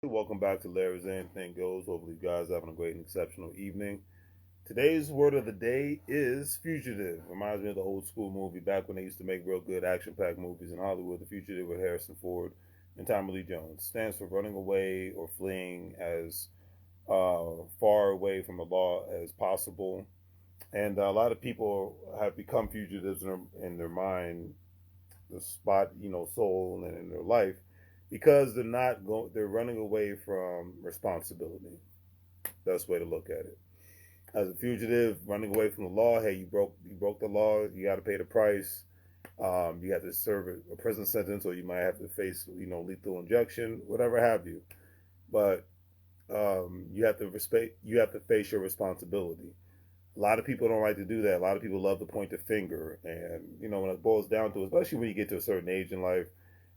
Welcome back to Larry's Anything Goes. Hopefully, you guys are having a great and exceptional evening. Today's word of the day is fugitive. Reminds me of the old school movie back when they used to make real good action packed movies in Hollywood. The Fugitive with Harrison Ford and Tommy Lee Jones stands for running away or fleeing as far away from the law as possible. And a lot of people have become fugitives in their mind, the spot, soul, and in their life because they're running away from responsibility. Best way to look at it. As a fugitive running away from the law, hey, you broke the law, you got to pay the price. You have to serve a prison sentence, or you might have to face lethal injection, whatever have you. But you have to face your responsibility. A lot of people don't like to do that. A lot of people love to point the finger, and when it boils down to it, especially when you get to a certain age in life.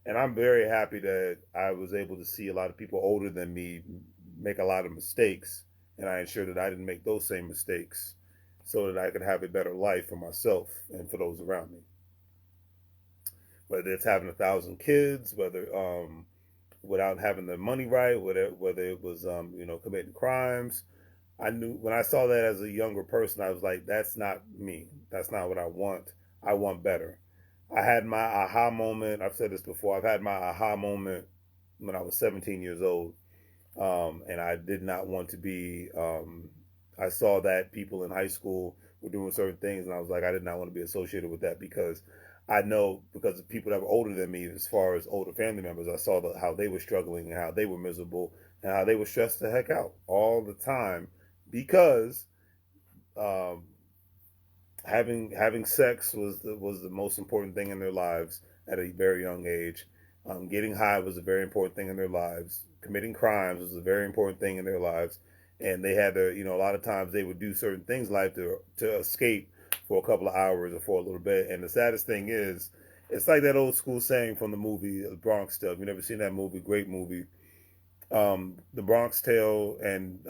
And I'm very happy that I was able to see a lot of people older than me make a lot of mistakes, and I ensured that I didn't make those same mistakes, so that I could have a better life for myself and for those around me. Whether it's having 1,000 kids, whether without having the money right, whether it was committing crimes. I knew when I saw that as a younger person, I was like, that's not me. That's not what I want. I want better. I had my aha moment. I've said this before. I've had my aha moment when I was 17 years old, and I did not want to be. I saw that people in high school were doing certain things, and I was like, I did not want to be associated with that because I know because of people that were older than me, as far as older family members, I saw how they were struggling and how they were miserable and how they were stressed the heck out all the time because um, having sex was the most important thing in their lives at a very young age. Getting high was a very important thing in their lives. Committing crimes was a very important thing in their lives, and they had to, a lot of times they would do certain things like to escape for a couple of hours or for a little bit. And the saddest thing is, it's like that old school saying from the movie Bronx Tale. If you've never seen that movie, great movie. The Bronx Tale, and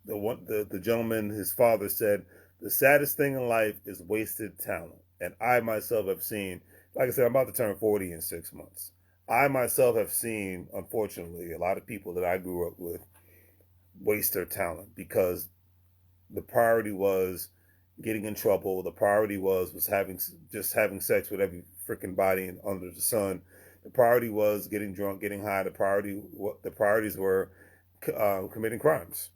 the gentleman, his father said, the saddest thing in life is wasted talent. And I myself have seen, like I said, I'm about to turn 40 in 6 months. I myself have seen, unfortunately, a lot of people that I grew up with waste their talent because the priority was getting in trouble. The priority was having sex with every freaking body under the sun. The priority was getting drunk, getting high. The priorities were committing crimes.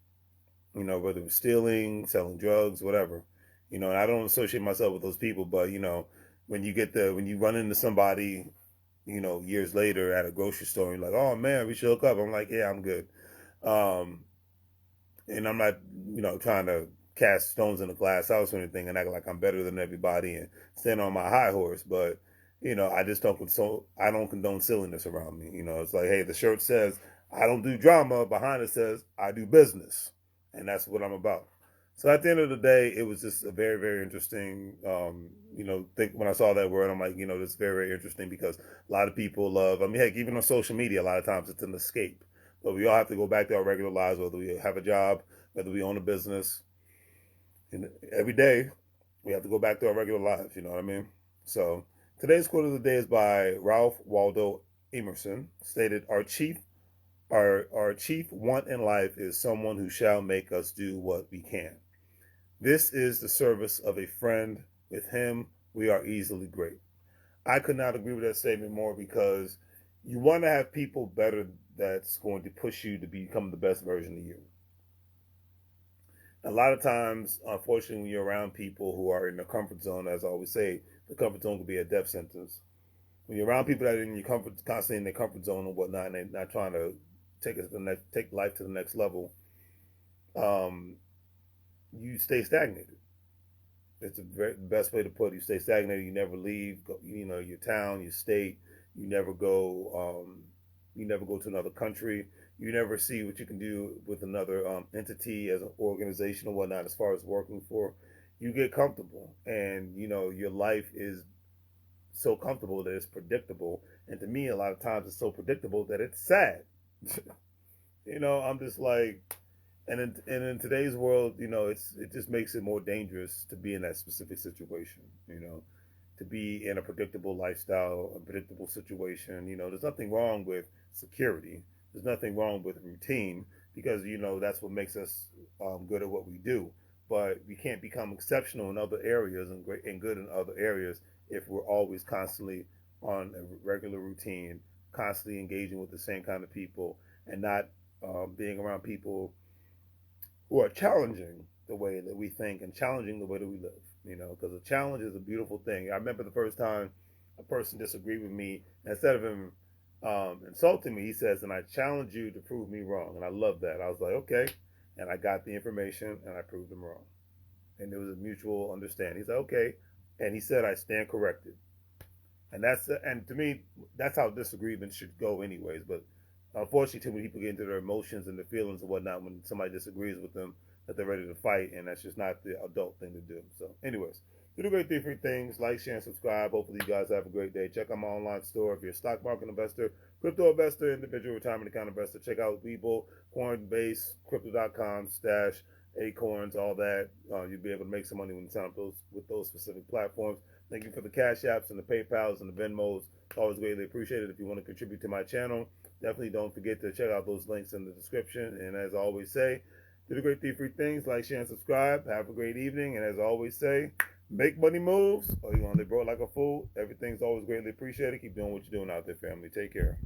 Whether it was stealing, selling drugs, whatever. And I don't associate myself with those people, but when you run into somebody, years later at a grocery store, and you're like, oh man, we should hook up. I'm like, yeah, I'm good. Um, and I'm not, trying to cast stones in a glass house or anything and act like I'm better than everybody and stand on my high horse, but I don't condone silliness around me. It's like, hey, the shirt says I don't do drama. Behind it says I do business, and that's what I'm about. So at the end of the day, it was just a very, very interesting. Think when I saw that word, I'm like, this is very, very interesting because a lot of people love. I mean, heck, even on social media, a lot of times it's an escape. But we all have to go back to our regular lives, whether we have a job, whether we own a business, and every day we have to go back to our regular lives. You know what I mean? So today's quote of the day is by Ralph Waldo Emerson. Stated, our chief want in life is someone who shall make us do what we can. This is the service of a friend. With him, we are easily great. I could not agree with that statement more because you want to have people better that's going to push you to become the best version of you. A lot of times, unfortunately, when you're around people who are in the comfort zone, as I always say, the comfort zone could be a death sentence. When you're around people that are in your comfort, constantly in their comfort zone and whatnot, and they're not trying to take life to the next level, um, you stay stagnated. It's the best way to put it. You stay stagnated. You never leave. Your town, your state. You never go. You never go to another country. You never see what you can do with another entity as an organization or whatnot. As far as working for, you get comfortable, and your life is so comfortable that it's predictable. And to me, a lot of times it's so predictable that it's sad. I'm just like, and in today's world, it just makes it more dangerous to be in that specific situation. To be in a predictable lifestyle, a predictable situation. There's nothing wrong with security. There's nothing wrong with routine because that's what makes us good at what we do. But we can't become exceptional in other areas and great and good in other areas if we're always constantly on a regular routine, constantly engaging with the same kind of people, and not being around people who are challenging the way that we think and challenging the way that we live. Because a challenge is a beautiful thing. I remember the first time a person disagreed with me, instead of him insulting me, he says, "And I challenge you to prove me wrong." And I love that. I was like, okay. And I got the information and I proved him wrong. And there was a mutual understanding. He said, okay. And he said, "I stand corrected." And to me, that's how disagreements should go, anyways. But unfortunately, too many people get into their emotions and their feelings and whatnot when somebody disagrees with them, that they're ready to fight, and that's just not the adult thing to do. So, anyways, do the great three free things: like, share, and subscribe. Hopefully, you guys have a great day. Check out my online store if you're a stock market investor, crypto investor, individual retirement account investor. Check out WEBULL, Coinbase, Crypto.com, Stash, Acorns, all that. You'll be able to make some money when you sign up with those specific platforms. Thank you for the Cash Apps and the PayPals and the Venmos. Always greatly appreciated. If you want to contribute to my channel, definitely don't forget to check out those links in the description. And as I always say, do the great three free things: like, share, and subscribe. Have a great evening. And as I always say, make money moves, or you're going to live broke like a fool. Everything's always greatly appreciated. Keep doing what you're doing out there, family. Take care.